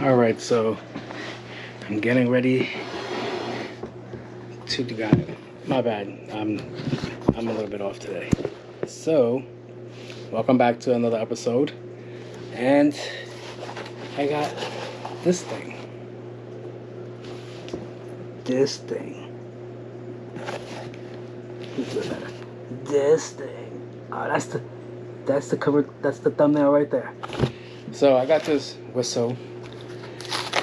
All right, so I'm getting ready to go. My bad. I'm a little bit off today. So, welcome back to another episode, and I got this thing. This thing. This thing. Oh, that's the cover. That's the thumbnail right there. So I got this whistle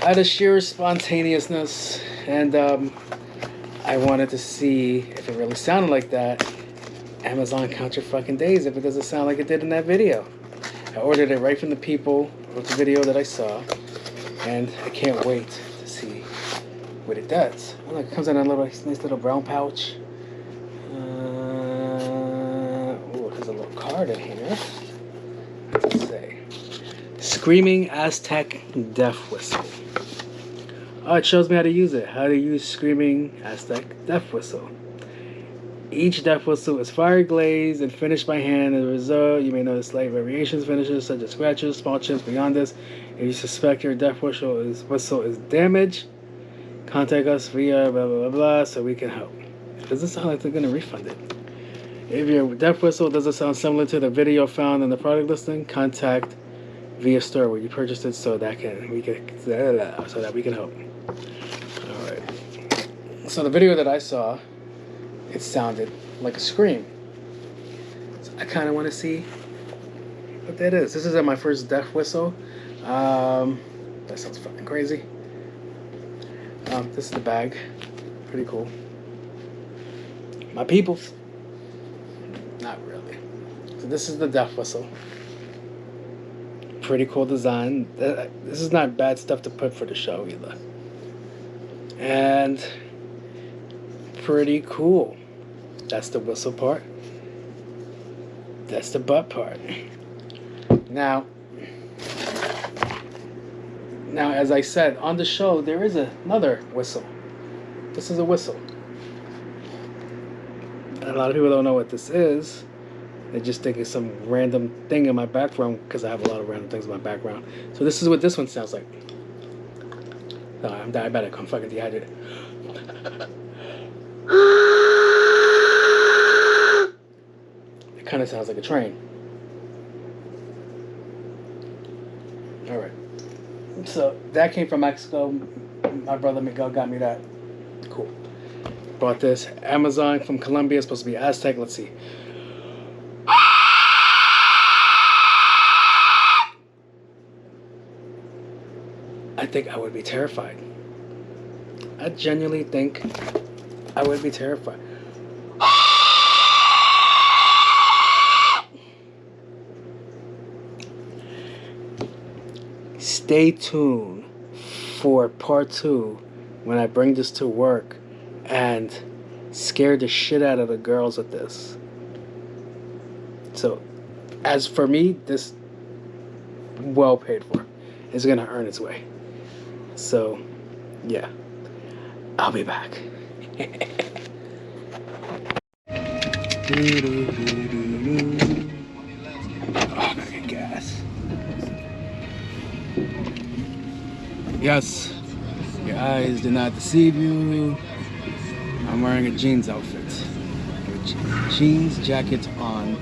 out of sheer spontaneousness, and I wanted to see if it really sounded like that. Amazon count your fucking days if it doesn't sound like it did in that video. I ordered it right from the people with the video that I saw, and I can't wait to see what it does. Oh, look, it comes in a nice little brown pouch. Oh, there's a little card in here. What does it say? Screaming AZTEC Death Whistle. Oh, it shows me how to use it. How to use Screaming AZTEC Death Whistle. Each death whistle is fire glazed and finished by hand. As a result, you may notice slight variations, finishes such as scratches, small chips. Beyond this, if you suspect your death whistle is damaged, contact us via blah blah blah blah so we can help. It doesn't sound like they're gonna refund it. If your death whistle doesn't sound similar to the video found in the product listing, contact via store where you purchased it so that we can help. All right. So the video that I saw, it sounded like a scream. So I kind of want to see what that is. This isn't my first death whistle. That sounds fucking crazy. This is the bag. Pretty cool. My peoples. Not really. So this is the death whistle. Pretty cool design. This is not bad stuff to put for the show either. And pretty cool. That's the whistle part. That's the butt part. Now, as I said, on the show, there is another whistle. This is a whistle. And a lot of people don't know what this is. They just think it's some random thing in my background because I have a lot of random things in my background. So this is what this one sounds like. No, I'm diabetic. I'm fucking dehydrated. It kind of sounds like a train. All right. So that came from Mexico. My brother Miguel got me that. Cool. Bought this. Amazon from Colombia. It's supposed to be AZTEC. Let's see. I think I would be terrified. I genuinely think I would be terrified. Stay tuned for part 2 when I bring this to work and scare the shit out of the girls with this. So, as for me, this well paid for. It's gonna earn its way. So, yeah, I'll be back. Oh, I gotta get gas. Yes, your eyes did not deceive you. I'm wearing a jeans outfit with jeans jacket on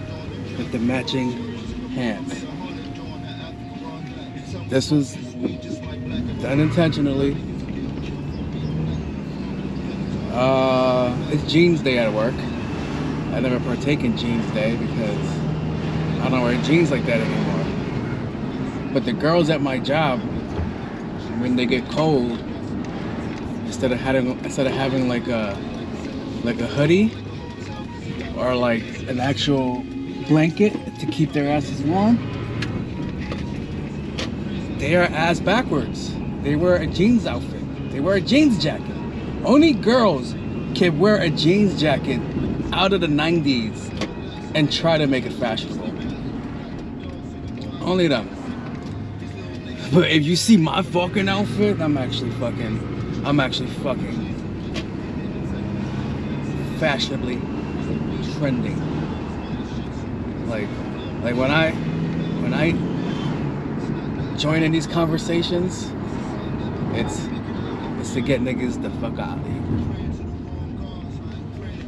with the matching pants. This was done intentionally. It's jeans day at work. I never partake in jeans day because I don't wear jeans like that anymore. But the girls at my job, when they get cold, instead of having like a hoodie or like an actual blanket to keep their asses warm, they are ass backwards. They wear a jeans outfit. They wear a jeans jacket. Only girls can wear a jeans jacket out of the 90s and try to make it fashionable. Only them. But if you see my fucking outfit, I'm actually fucking fashionably trending. Like when I join in these conversations It's to get niggas the fuck out of here.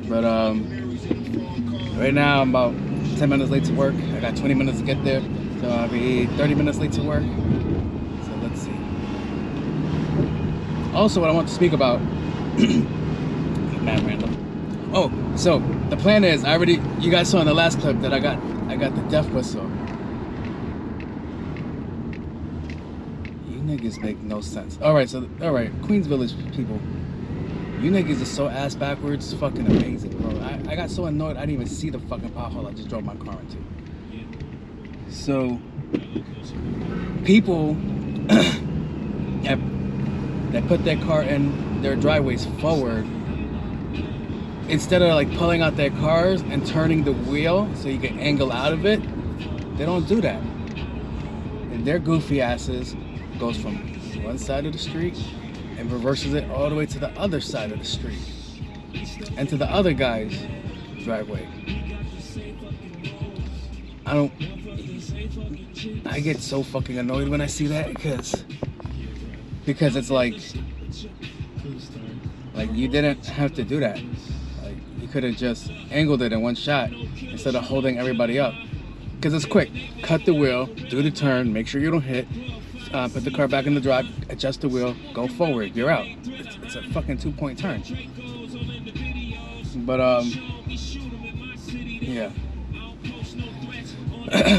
But right now I'm about 10 minutes late to work. I got 20 minutes to get there, so I'll be 30 minutes late to work. So let's see. Also, what I want to speak about, mad random. Oh, so the plan is, you guys saw in the last clip that I got the death whistle. You niggas make no sense. All right, Queens Village people. You niggas are so ass backwards, it's fucking amazing, bro. I got so annoyed I didn't even see the fucking pothole I just drove my car into. So, people that put their car in their driveways forward, instead of like pulling out their cars and turning the wheel so you can angle out of it, they don't do that. And their goofy asses goes from one side of the street and reverses it all the way to the other side of the street and to the other guy's driveway. I get so fucking annoyed when I see that because it's like you didn't have to do that. Like, you could have just angled it in one shot instead of holding everybody up. Because it's quick. Cut the wheel, do the turn, make sure you don't hit, put the car back in the drive, adjust the wheel, go forward, you're out. It's a fucking 2-point turn. But yeah.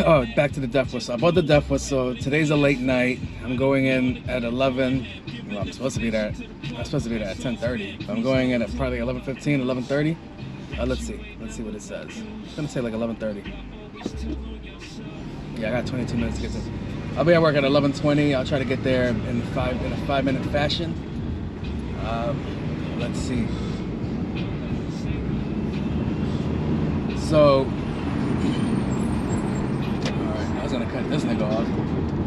Oh, back to the death whistle. I bought the death whistle. Today's a late night. I'm going in at 11. Well, I'm supposed to be there at 10:30. I'm going in at probably 11:15, 11:30. Let's see what it says. It's gonna say like 11:30. Yeah, I got 22 minutes to get to. I'll be at work at 11:20. I'll try to get there in a 5-minute fashion. Let's see. So, alright, I was gonna cut this nigga off.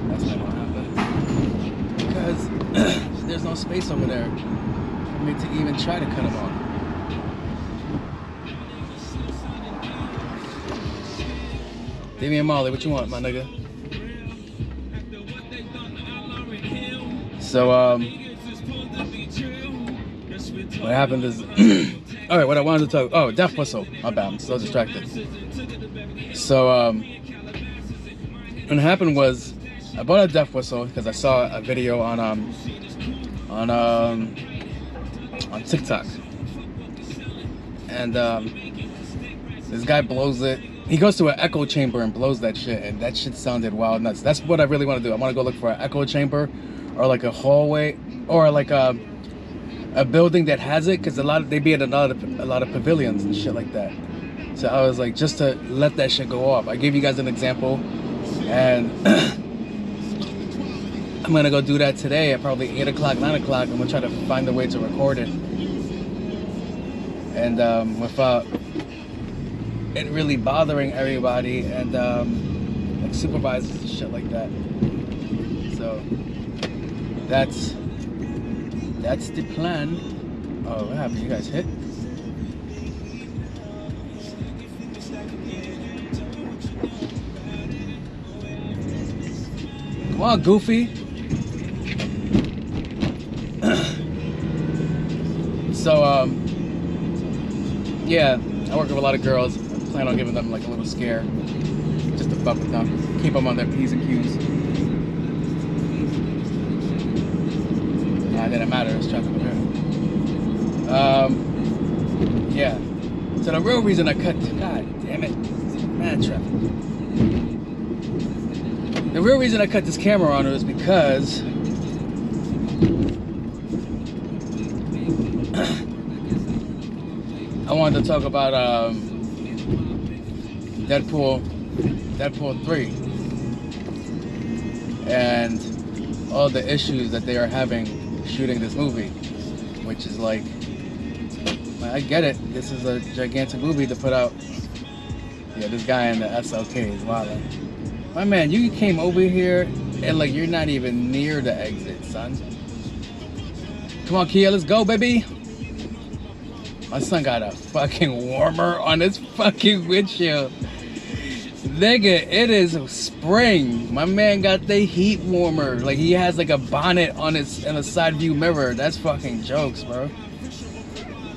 That's not gonna happen. Because there's no space over there for me to even try to cut him off. Damian Marley, what you want, my nigga? So, what happened is, alright, what I wanted to talk, death whistle. My bad, I'm so distracted. So, what happened was, I bought a death whistle because I saw a video on TikTok, and this guy blows it. He goes to an echo chamber and blows that shit, and that shit sounded wild nuts. That's what I really want to do. I want to go look for an echo chamber, or like a hallway, or like a building that has it, because they be at a lot of pavilions and shit like that. So I was like, just to let that shit go off. I gave you guys an example, and I'm gonna go do that today at probably 8 o'clock, 9 o'clock. I'm gonna try to find a way to record it, and without it really bothering everybody and like supervisors and shit like that. So that's the plan. Oh, what happened? You guys hit? Come on, Goofy. So yeah, I work with a lot of girls. I plan on giving them like a little scare, just to fuck with them, keep them on their P's and Q's. It didn't matter, it's traffic over here. Yeah. So the real reason I cut, god damn it, mad traffic. The real reason I cut this camera on is because I wanted to talk about Deadpool 3 and all the issues that they are having shooting this movie, which is like, I get it, this is a gigantic movie to put out. Yeah, this guy in the SLK is wilding. My man, you came over here and like you're not even near the exit, son. Come on, Kia, let's go, baby. My son got a fucking warmer on his fucking windshield. Nigga, it is spring. My man got the heat warmer. Like, he has like a bonnet on his in a side view mirror. That's fucking jokes, bro.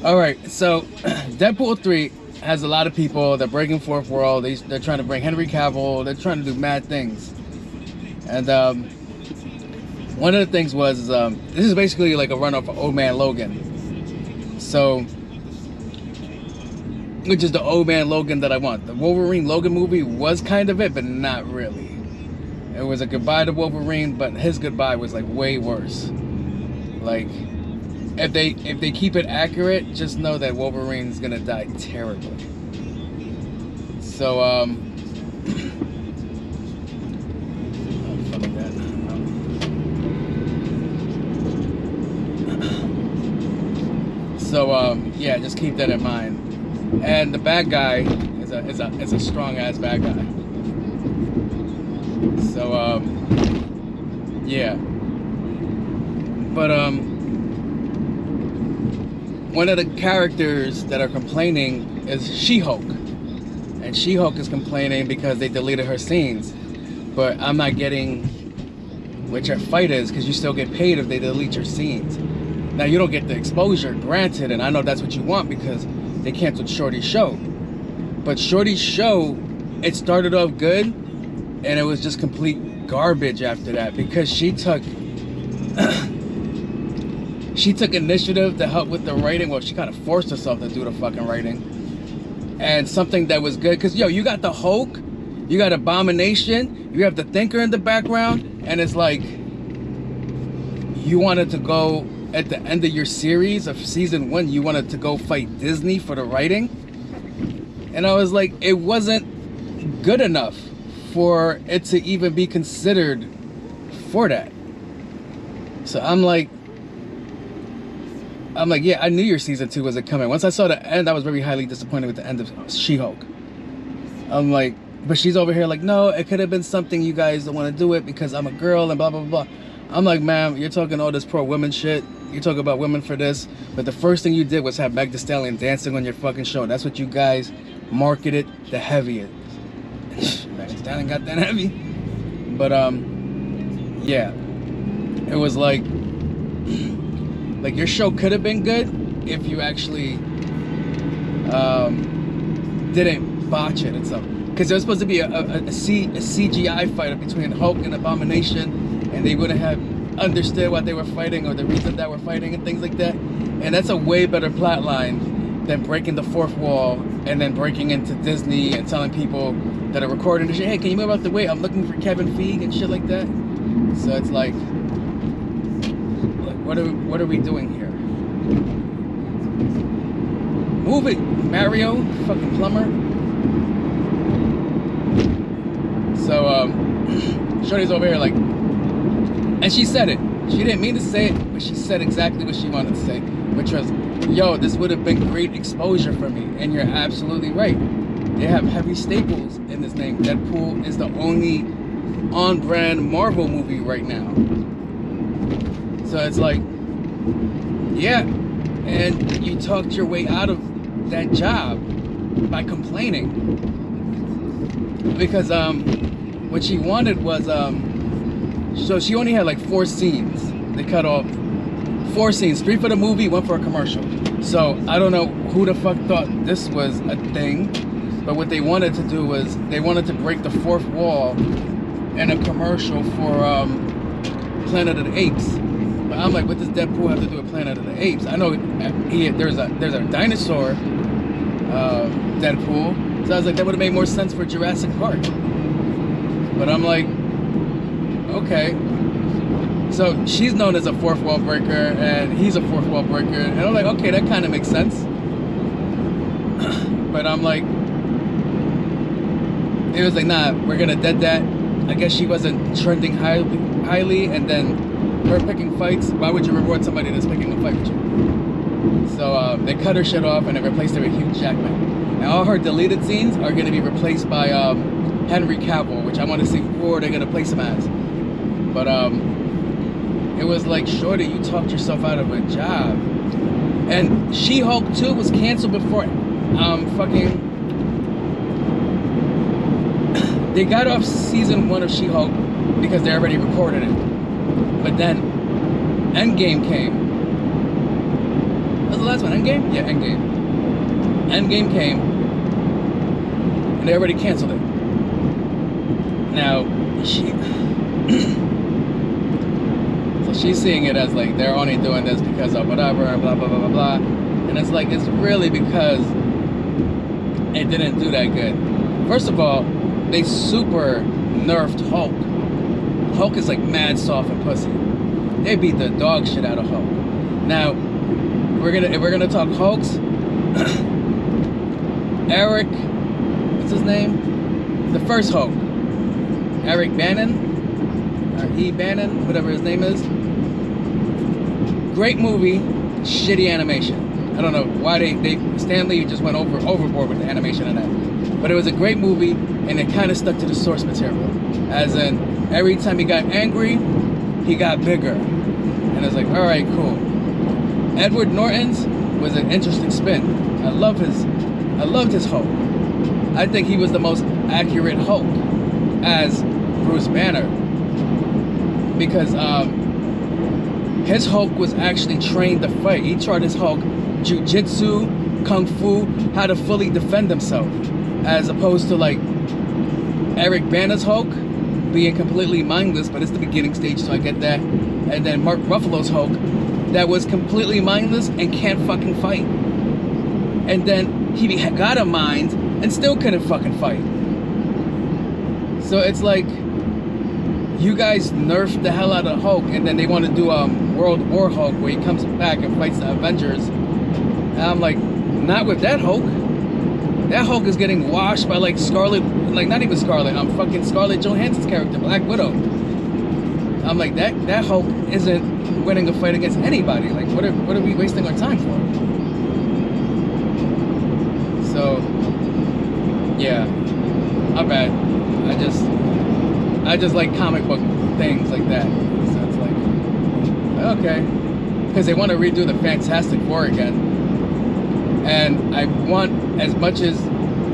Alright, so Deadpool 3 has a lot of people. They're breaking fourth world. They're trying to bring Henry Cavill. They're trying to do mad things. And one of the things was this is basically like a runoff of Old Man Logan. So, which is the Old Man Logan that I want. The Wolverine Logan movie was kind of it, but not really. It was a goodbye to Wolverine, but his goodbye was like way worse. Like, if they keep it accurate, just know that Wolverine's gonna die terribly. So oh, fuck that. So yeah, just keep that in mind. And the bad guy is a strong ass bad guy. So yeah. But one of the characters that are complaining is She-Hulk. And She-Hulk is complaining because they deleted her scenes. But I'm not getting what your fight is, because you still get paid if they delete your scenes. Now, you don't get the exposure, granted, and I know that's what you want because they canceled Shorty's show. But Shorty's show, it started off good, and it was just complete garbage after that because she took initiative to help with the writing. Well, she kind of forced herself to do the fucking writing. And something that was good, because, yo, you got the Hulk, you got Abomination, you have the Thinker in the background, and it's like, you wanted to go, at the end of your series of season 1, you wanted to go fight Disney for the writing. And I was like, it wasn't good enough for it to even be considered for that. So I'm like, yeah, I knew your season 2 wasn't coming. Once I saw the end, I was very highly disappointed with the end of She-Hulk. I'm like, but she's over here like, no, it could have been something, you guys don't want to do it because I'm a girl and blah, blah, blah. I'm like, ma'am, you're talking all this pro-women shit. You talk about women for this. But the first thing you did was have Meg Thee Stallion dancing on your fucking show. That's what you guys marketed the heaviest. Meg Thee Stallion got that heavy. But, yeah. It was like your show could have been good if you actually didn't botch it and stuff. Because there was supposed to be a CGI fight between Hulk and Abomination, and they wouldn't have understood what they were fighting or the reason that we're fighting and things like that. And that's a way better plot line than breaking the fourth wall and then breaking into Disney and telling people that are recording the shit, hey, can you move out the way? I'm looking for Kevin Feige and shit like that. So it's like what are we doing here? Move it, Mario, fucking plumber. So Shorty's over here like, and she said it. She didn't mean to say it, but she said exactly what she wanted to say, which was, yo, this would have been great exposure for me. And you're absolutely right. They have heavy staples in this name. Deadpool is the only on-brand Marvel movie right now. So it's like, yeah, and you talked your way out of that job by complaining. Because what she wanted was, so she only had like 4 scenes. They cut off 4 scenes, 3 for the movie, 1 for a commercial. So I don't know who the fuck thought this was a thing, but what they wanted to do was they wanted to break the fourth wall in a commercial for Planet of the Apes. But I'm like, what does Deadpool have to do with Planet of the Apes? I know there's a dinosaur Deadpool, so I was like, that would have made more sense for Jurassic Park. But I'm like, okay. So she's known as a fourth wall breaker, and he's a fourth wall breaker, and I'm like, okay, that kind of makes sense. But I'm like, it was like, nah, we're gonna dead that. I guess she wasn't trending highly, and then her picking fights. Why would you reward somebody that's picking a fight with you? So they cut her shit off and they replaced her with Hugh Jackman. And all her deleted scenes are gonna be replaced by Henry Cavill, which I want to see who they're gonna place him as. But it was like, shorty, you talked yourself out of a job. And She-Hulk 2 was canceled before fucking They got off season 1 of She-Hulk because they already recorded it. But then Endgame came. What was the last one? Endgame? Yeah, Endgame. Endgame came, and they already canceled it. Now, so she's seeing it as like they're only doing this because of whatever, blah blah blah blah blah. And it's like it's really because it didn't do that good. First of all, they super nerfed Hulk. Hulk is like mad soft and pussy. They beat the dog shit out of Hulk. Now, if we're gonna talk Hulks, Eric, what's his name? The first Hulk, Eric Bannon, or E. Bannon, whatever his name is. Great movie, shitty animation. I don't know why Stan Lee just went overboard with the animation in that. But it was a great movie, and it kind of stuck to the source material. As in, every time he got angry, he got bigger. And it's like, all right, cool. Edward Norton's was an interesting spin. I loved his Hulk. I think he was the most accurate Hulk as Bruce Banner. Because his Hulk was actually trained to fight. He taught his Hulk jiu-jitsu, kung fu, how to fully defend himself. As opposed to like Eric Banner's Hulk being completely mindless, but it's the beginning stage, so I get that. And then Mark Ruffalo's Hulk that was completely mindless and can't fucking fight. And then he got a mind and still couldn't fucking fight. So it's like you guys nerfed the hell out of Hulk, and then they want to do World War Hulk where he comes back and fights the Avengers. And I'm like, not with that Hulk. That Hulk is getting washed by like Scarlet, like not even Scarlet, fucking Scarlett Johansson's character, Black Widow. I'm like, that Hulk isn't winning a fight against anybody. Like, what are we wasting our time for? So, yeah, my bad. I just like comic book things like that. So it's like, okay, because they want to redo the Fantastic Four again. And I want, as much as,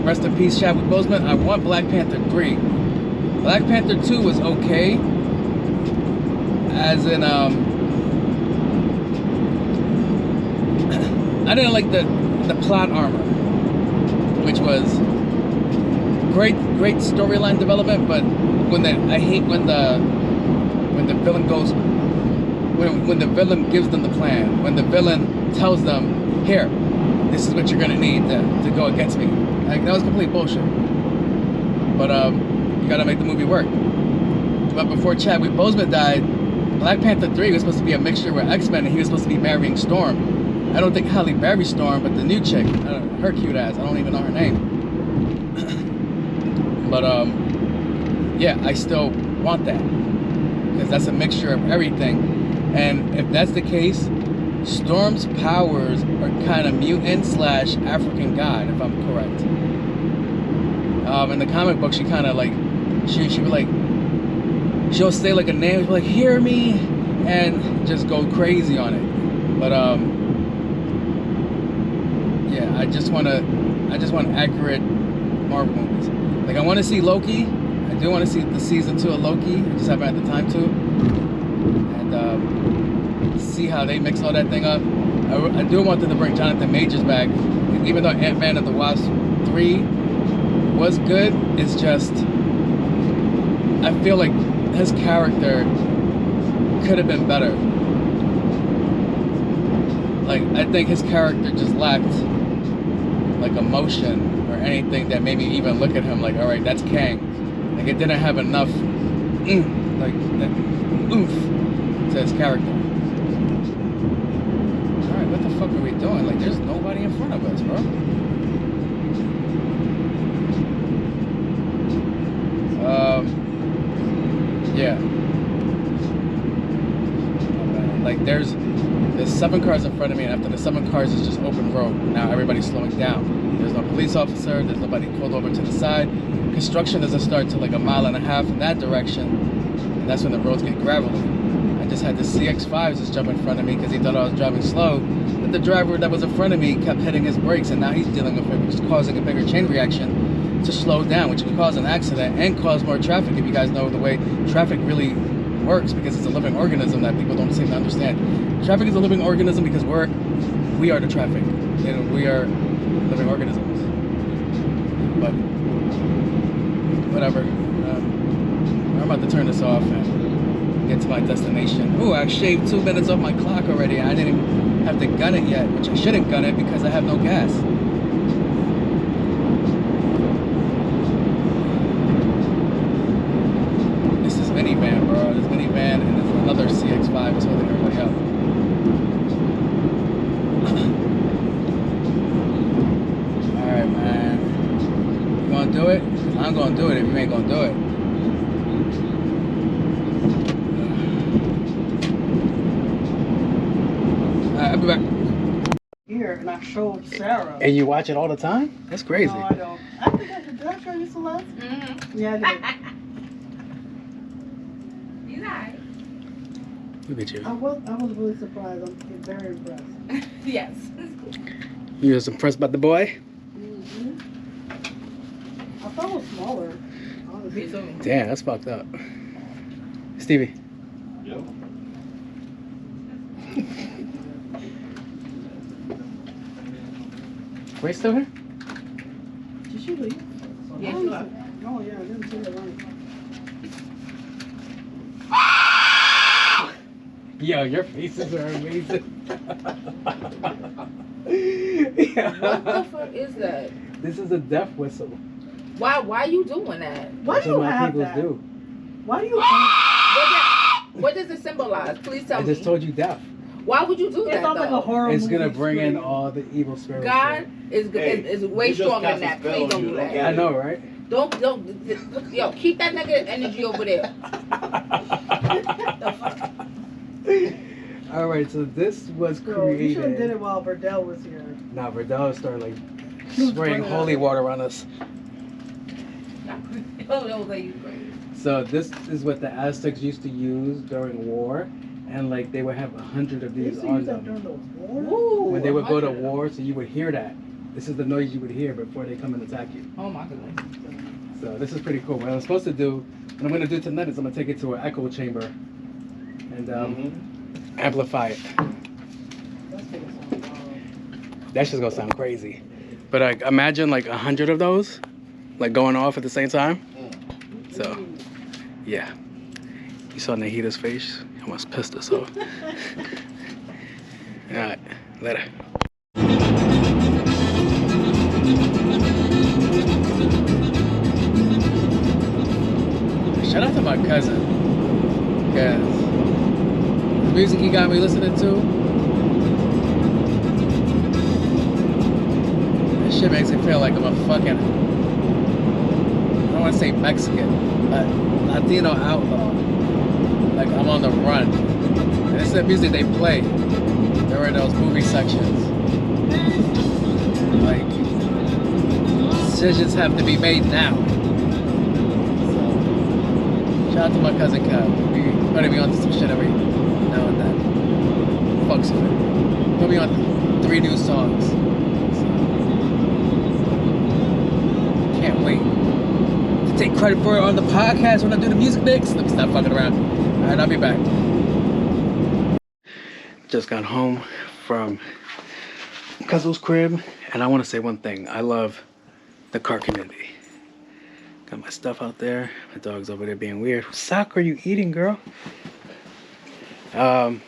rest in peace Chadwick Boseman, I want Black Panther 3. Black Panther 2 was okay. As in, I didn't like the plot armor, which was great storyline development, but I hate when the villain goes, when the villain gives them the plan, when the villain tells them, here, this is what you're gonna need to go against me. Like, that was complete bullshit. But you gotta make the movie work. But before Chadwick Boseman died, Black Panther 3 was supposed to be a mixture with X-Men, and he was supposed to be marrying Storm. I don't think Halle Berry Storm, but the new chick, her cute ass, I don't even know her name. But yeah, I still want that, because that's a mixture of everything. And if that's the case, Storm's powers are kind of mutant / African god, if I'm correct. In the comic book, she kind of like, she would like, she'll say like a name, she'll be like, hear me, and just go crazy on it. But yeah, I just want accurate Marvel movies. Like, I want to see Loki. I do want to see the season 2 of Loki. I just haven't had the time to. And see how they mix all that thing up. I do want them to bring Jonathan Majors back. Even though Ant-Man and the Wasp 3 was good, it's just, I feel like his character could have been better. Like, I think his character just lacked like emotion or anything that made me even look at him like, all right, that's Kang. Like, it didn't have enough like that oomph to his character. All right, what the fuck are we doing? Like, there's nobody in front of us, bro. Yeah. Like, there's 7 cars in front of me, and after the 7 cars is just open road. Now everybody's slowing down. There's no police officer, there's nobody pulled over to the side. Construction doesn't start till like a mile and a half in that direction, and that's when the roads get gravelly. I just had the CX-5s just jump in front of me because he thought I was driving slow, but the driver that was in front of me kept hitting his brakes, and now he's dealing with it, which is causing a bigger chain reaction. to slow down, which can cause an accident and cause more traffic. If you guys know the way traffic really works, because it's a living organism that people don't seem to understand. Traffic is a living organism because we are the traffic. We are living organisms. But whatever. I'm about to turn this off and get to my destination. Ooh, I shaved 2 minutes off my clock already. I didn't even have to gun it yet, which I shouldn't gun it because I have no gas. This is minivan, bro. This minivan, and there's another CX-5 is holding everybody up. Alright, man. You gonna do it? 'Cause I'm gonna do it if you ain't gonna do it. I'll be back. Here, and I showed Sarah. And you watch it all the time? That's crazy. No, I don't. I think did I show you Celeste? Mm-hmm. Yeah, I did. He's alright. Look at you. I was really surprised. I'm very impressed. Yes. You was impressed by the boy? Mm-hmm. I thought it was smaller. Honestly. Me too. Damn, that's fucked up. Stevie. Yep. Ray still here? Did she leave? Yeah, Oh, she left. Oh, yeah, I didn't see her running. Yo, your faces are amazing. What the fuck is that? This is a death whistle. Why you doing that? Why That's do you what my have peoples that? do. Why do you What does it symbolize? Please tell I me. just told you death. Why would you do It that sounds like a though? horror It's movie. gonna bring in scream. all the evil spirits. God is Hey, is way you just stronger than cast a that. spell Please on don't you, do look that. at I know, right? Don't yo, keep that nigga energy over there. The fuck? All right, so this was Girl, you should have did created. it while Verdell was here. Now Verdell started like She was spraying burning holy up. water on us. Oh, no, that you crazy. So this is what the Aztecs used to use during war, and like they would have 100 of They these used to on use that them during those wars. Ooh, when they would go to 100. war. So you would hear that. This is the noise you would hear before they come and attack you. Oh my goodness. So this is pretty cool. What I'm supposed to do, what I'm gonna do tonight is I'm gonna take it to an echo chamber and amplify it. That's gonna sound wild. That's just gonna sound crazy. But like imagine like 100 of those, like going off at the same time. So, yeah. You saw Nahita's face? He almost pissed us off. Alright, later. Shout out to my cousin. Because the music he got me listening to, that shit makes me feel like I'm a fucking, I don't want to say Mexican, but Latino outlaw. Like I'm on the run. And it's the music they play during those movie sections. Like, decisions have to be made now. So, shout out to my cousin Kev. We're gonna be on some shit every now and then. Fucks with it. We're gonna be on 3 new songs. So, can't wait to take credit for it on the podcast when I do the music mix. Let me stop fucking around. Alright, I'll be back. Just got home from Cuzzo's crib, and I want to say one thing. I love the car community. Got my stuff out there. My dog's over there being weird. What sock are you eating, girl? I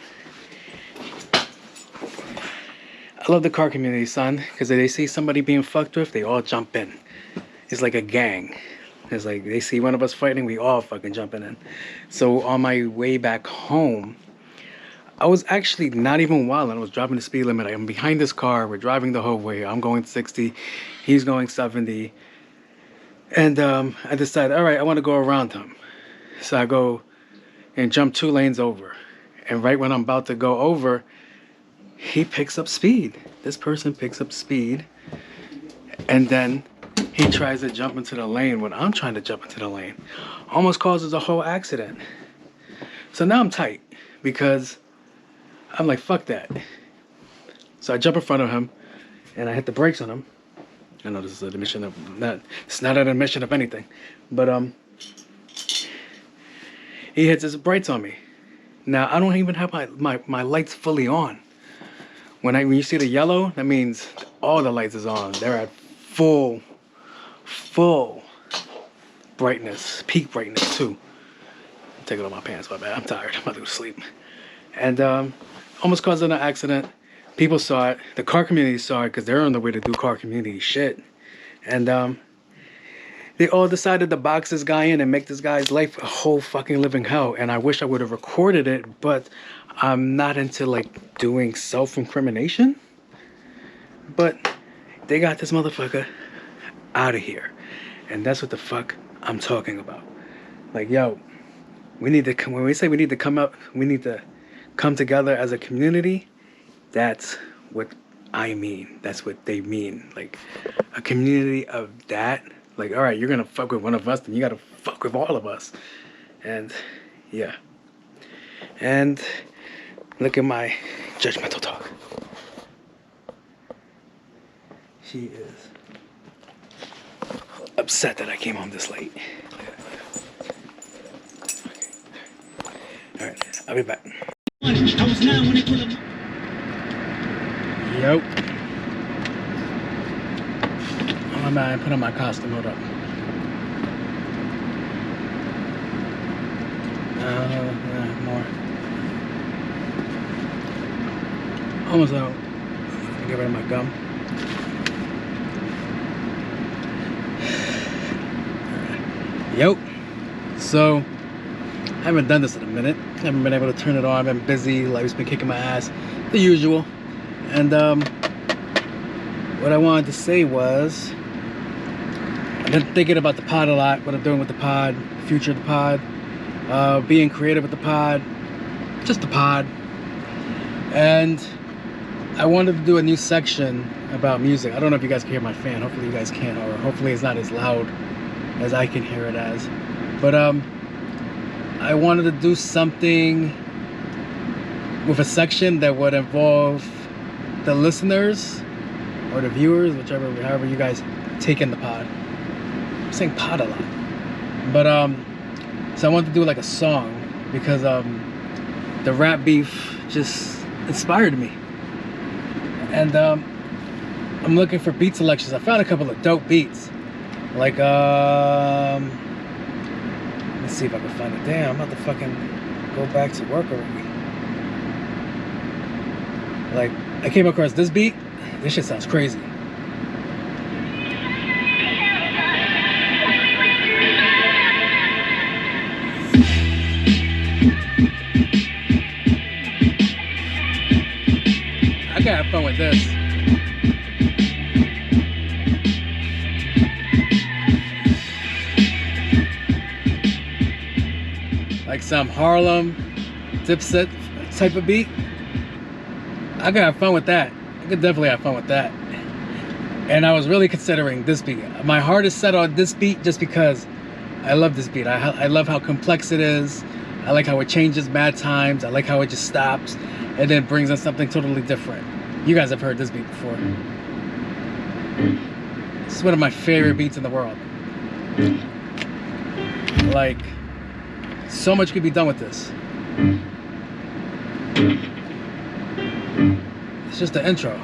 love the car community, son, because if they see somebody being fucked with, they all jump in. It's like a gang. It's like they see one of us fighting, we all fucking jumping in. So on my way back home, I was actually not even wilding. I was driving the speed limit. I'm behind this car. We're driving the whole way. I'm going 60. He's going 70. And I decided, all right, I want to go around him. So I go and jump 2 lanes over. And right when I'm about to go over, he picks up speed. This person picks up speed. And then he tries to jump into the lane when I'm trying to jump into the lane. Almost causes a whole accident. So now I'm tight because I'm like, fuck that. So I jump in front of him and I hit the brakes on him. I know this is an admission of it's not an admission of anything, but he hits his brights on me. Now I don't even have my lights fully on. When you see the yellow, that means all the lights is on. They're at full brightness, peak brightness too. I'm taking off my pants, my bad. I'm tired. I'm about to go to sleep. And almost caused an accident. People saw it. The car community saw it because they're on the way to do car community shit. And they all decided to box this guy in and make this guy's life a whole fucking living hell. And I wish I would have recorded it, but I'm not into like doing self-incrimination. But they got this motherfucker out of here. And that's what the fuck I'm talking about. Like, yo, we need to come, when we say we need to come up, we need to come together as a community. That's what I mean. That's what they mean. Like a community of that. Like, all right, you're gonna fuck with one of us, then you gotta fuck with all of us. And yeah. And look at my judgmental talk. She is upset that I came home this late. Okay. All right, I'll be back. Yo. Oh man, I put on my costume, hold up. More. Almost out. Get rid of my gum. Yo. So, I haven't done this in a minute. I haven't been able to turn it on. I've been busy. Life's been kicking my ass. The usual. And what I wanted to say was, I've been thinking about the pod a lot, what I'm doing with the pod, the future of the pod, being creative with the pod, just the pod. And I wanted to do a new section about music. I don't know if you guys can hear my fan. Hopefully you guys can, or hopefully it's not as loud as I can hear it as. But I wanted to do something with a section that would involve the listeners or the viewers, however you guys take in the pod. I'm saying pod a lot. But so I wanted to do like a song because the rap beef just inspired me. And I'm looking for beat selections. I found a couple of dope beats. Like let's see if I can find it. Damn, I'm about to fucking go back to work already. Like, I came across this beat. This shit sounds crazy. I gotta have fun with this. Like some Harlem Dipset type of beat. I could have fun with that. I could definitely have fun with that. And I was really considering this beat. My heart is set on this beat just because I love this beat. I love how complex it is. I like how it changes mad times. I like how it just stops and then brings in something totally different. You guys have heard this beat before. This is one of my favorite beats in the world. Like, so much could be done with this. It's just the intro.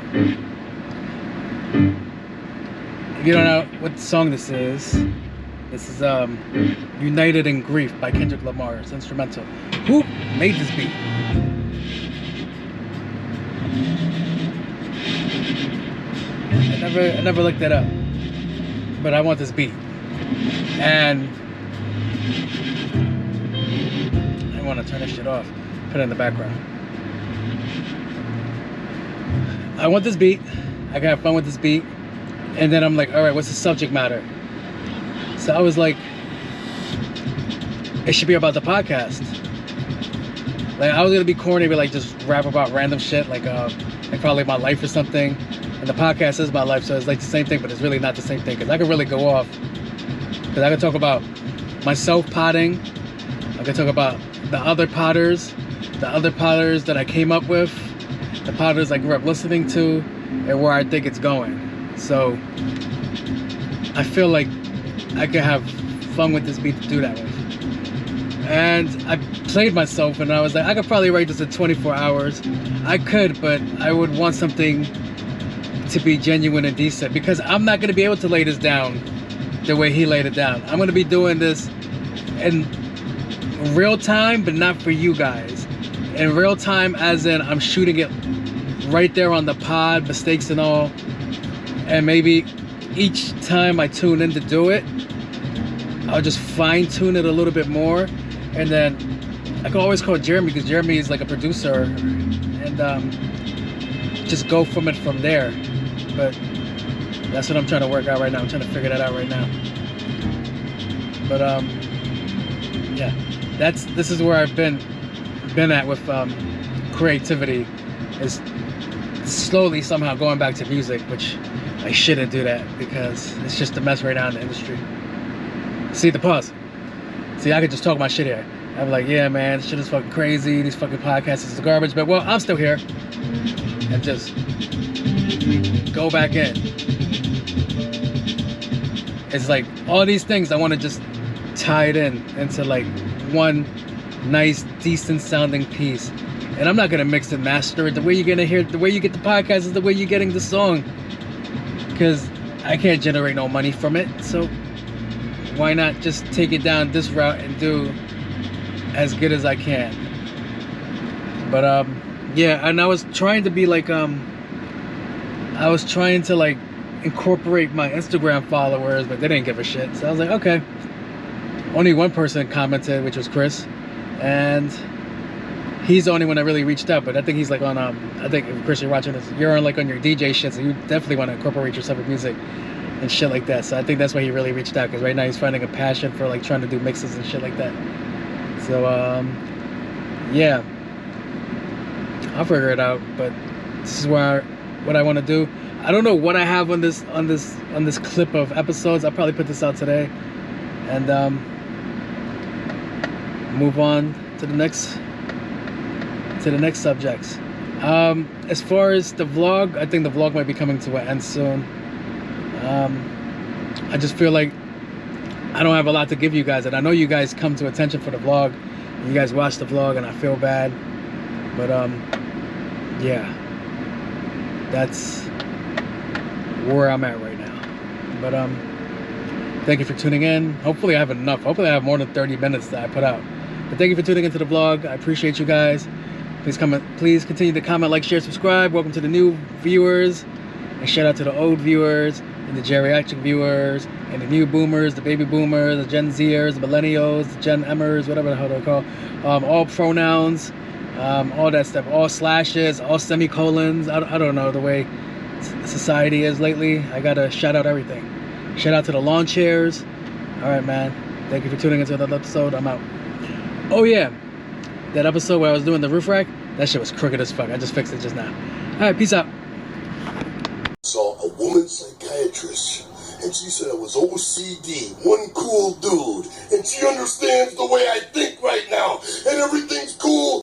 If you don't know what song this is United in Grief by Kendrick Lamar. It's instrumental. Who made this beat? I never looked that up. But I want this beat. And I want to turn this shit off. Put it in the background. I want this beat. I can have fun with this beat. And then I'm like, all right, what's the subject matter? So I was like, it should be about the podcast. Like, I was gonna be corny, but like just rap about random shit, like probably my life or something. And the podcast is my life, so it's like the same thing, but it's really not the same thing. Cause I could really go off. Cause I could talk about myself potting. I could talk about the other potters that I came up with, the potters I grew up listening to, and where I think it's going. So I feel like I could have fun with this beat to do that with. And I played myself and I was like, I could probably write this in 24 hours. I could, but I would want something to be genuine and decent, because I'm not going to be able to lay this down the way he laid it down. I'm going to be doing this in real time, but not for you guys. In real time as in I'm shooting it right there on the pod, mistakes and all. And maybe each time I tune in to do it, I'll just fine tune it a little bit more. And then I can always call Jeremy, because Jeremy is like a producer, and just go from it from there. But that's what I'm trying to work out right now. I'm trying to figure that out right now. But yeah, this is where I've been at with creativity, is slowly somehow going back to music, which I shouldn't do that, because it's just a mess right now in the industry. See the pause. See, I could just talk my shit here. I'm like, yeah, man, this shit is fucking crazy. These fucking podcasts is garbage. But, well, I'm still here. And just go back in. It's like all these things, I want to just tie it into like one nice, decent sounding piece. And I'm not going to mix and master it. The way you're going to hear, the way you get the podcast is the way you're getting the song. Because I can't generate no money from it. So why not just take it down this route and do as good as I can? But yeah, and I was trying to be like I was trying to like incorporate my Instagram followers, but they didn't give a shit. So I was like, okay. Only one person commented, which was Chris, and he's the only one that really reached out. But I think he's like on I think if Chris, you're watching this, you're on like on your DJ shit, so you definitely want to incorporate yourself with music and shit like that. So I think that's why he really reached out, because right now he's finding a passion for like trying to do mixes and shit like that. So yeah, I'll figure it out. But this is what I want to do. I don't know what I have on this clip of episodes. I'll probably put this out today and move on to the next subjects. As far as the vlog, I think the vlog might be coming to an end soon. I just feel like I don't have a lot to give you guys, and I know you guys come to attention for the vlog, and you guys watch the vlog, and I feel bad, but yeah, that's where I'm at right now. But thank you for tuning in. Hopefully I have enough. Hopefully I have more than 30 minutes that I put out. But thank you for tuning into the vlog. I appreciate you guys. Please continue to comment, like, share, subscribe. Welcome to the new viewers, and shout out to the old viewers, and the geriatric viewers, and the new boomers, the baby boomers, the Gen Zers, the millennials, the Gen Mers, whatever the hell they're called. All pronouns, all that stuff, all slashes, all semicolons. I don't know the way society is lately. I gotta shout out everything. Shout out to the lawn chairs. All right, man. Thank you for tuning into another episode. I'm out. Oh yeah, that episode where I was doing the roof rack, that shit was crooked as fuck. I just fixed it just now. All right, peace out. Saw a woman psychiatrist, and she said I was OCD, one cool dude, and she understands the way I think right now, and everything's cool.